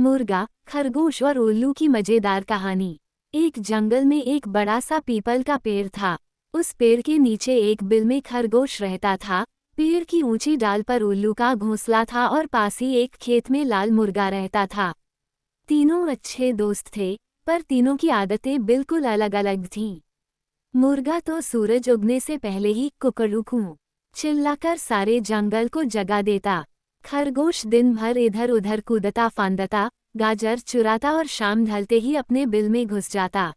मुर्गा, खरगोश और उल्लू की मजेदार कहानी। एक जंगल में एक बड़ा सा पीपल का पेड़ था। उस पेड़ के नीचे एक बिल में खरगोश रहता था। पेड़ की ऊंची डाल पर उल्लू का घोंसला था और पास ही एक खेत में लाल मुर्गा रहता था। तीनों अच्छे दोस्त थे, पर तीनों की आदतें बिल्कुल अलग अलग थीं। मुर्गा तो सूरज उगने से पहले ही कुकड़ूकू चिल्लाकर सारे जंगल को जगा देता। खरगोश दिन भर इधर उधर कूदता फांदता, गाजर चुराता और शाम ढलते ही अपने बिल में घुस जाता।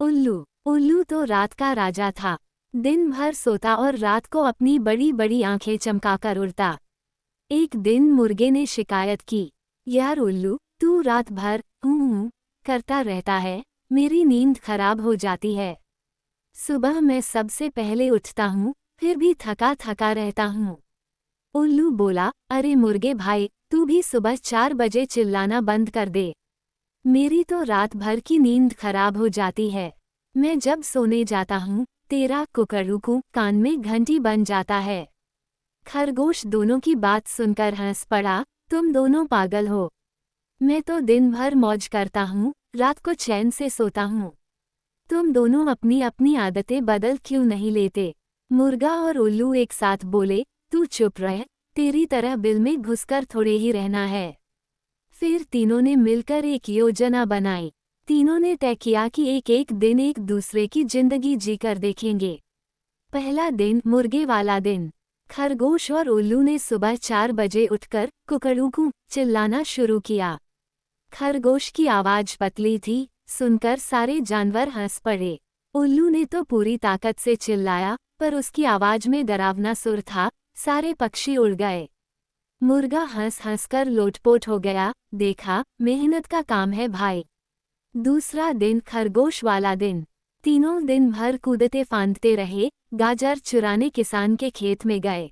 उल्लू तो रात का राजा था। दिन भर सोता और रात को अपनी बड़ी बड़ी आंखें चमकाकर उड़ता। एक दिन मुर्गे ने शिकायत की, यार उल्लू, तू रात भर करता रहता है, मेरी नींद खराब हो जाती है। सुबह मैं सबसे पहले उठता हूँ, फिर भी थका थका रहता हूँ। उल्लू बोला, अरे मुर्गे भाई, तू भी सुबह 4 बजे चिल्लाना बंद कर दे। मेरी तो रात भर की नींद खराब हो जाती है। मैं जब सोने जाता हूँ, तेरा कुकड़ूकू कान में घंटी बन जाता है। खरगोश दोनों की बात सुनकर हंस पड़ा, तुम दोनों पागल हो। मैं तो दिन भर मौज करता हूँ, रात को चैन से सोता हूँ। तुम दोनों अपनी अपनी आदतें बदल क्यों नहीं लेते? मुर्गा और उल्लू एक साथ बोले, तू चुप रह, तेरी तरह बिल में घुसकर थोड़े ही रहना है। फिर तीनों ने मिलकर एक योजना बनाई। तीनों ने तय किया कि एक एक दिन एक दूसरे की जिंदगी जीकर देखेंगे। पहला दिन, मुर्गे वाला दिन। खरगोश और उल्लू ने सुबह 4 बजे उठकर कुकड़ूकू चिल्लाना शुरू किया। खरगोश की आवाज पतली थी, सुनकर सारे जानवर हंस पड़े। उल्लू ने तो पूरी ताकत से चिल्लाया, पर उसकी आवाज में डरावना सुर था, सारे पक्षी उड़ गए। मुर्गा हंस हंसकर लोटपोट हो गया, देखा, मेहनत का काम है भाई। दूसरा दिन, खरगोश वाला दिन। तीनों दिन भर कूदते फांदते रहे, गाजर चुराने किसान के खेत में गए।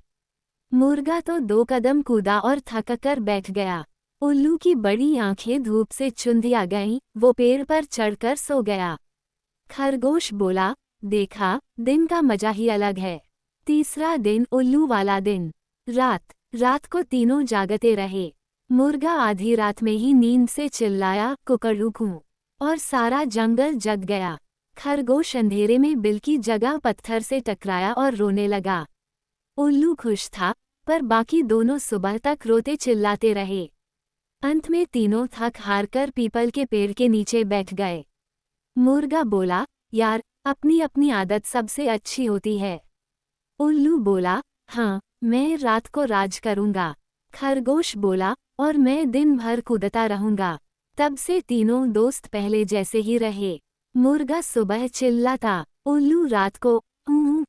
मुर्गा तो 2 कदम कूदा और थककर बैठ गया। उल्लू की बड़ी आंखें धूप से चुंधिया गईं, वो पेड़ पर चढ़कर सो गया। खरगोश बोला, देखा, दिन का मजा ही अलग है। तीसरा दिन, उल्लू वाला दिन। रात को तीनों जागते रहे। मुर्गा आधी रात में ही नींद से चिल्लाया, कुकड़ूकू, और सारा जंगल जग गया। खरगोश अंधेरे में बिल की जगह पत्थर से टकराया और रोने लगा। उल्लू खुश था, पर बाकी दोनों सुबह तक रोते चिल्लाते रहे। अंत में तीनों थक हारकर पीपल के पेड़ के नीचे बैठ गए। मुर्गा बोला, यार, अपनी अपनी आदत सबसे अच्छी होती है। उल्लू बोला, हाँ, मैं रात को राज करूंगा। खरगोश बोला, और मैं दिन भर कूदता रहूंगा। तब से तीनों दोस्त पहले जैसे ही रहे। मुर्गा सुबह चिल्लाता, उल्लू रात को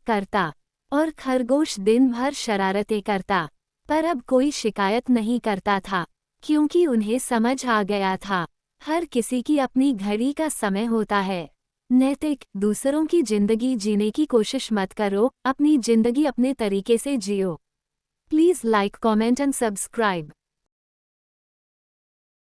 करता, और खरगोश दिन भर शरारतें करता। पर अब कोई शिकायत नहीं करता था, क्योंकि उन्हें समझ आ गया था, हर किसी की अपनी घड़ी का समय होता है। नैतिक, दूसरों की जिंदगी जीने की कोशिश मत करो, अपनी जिंदगी अपने तरीके से जियो। Please like, comment and subscribe.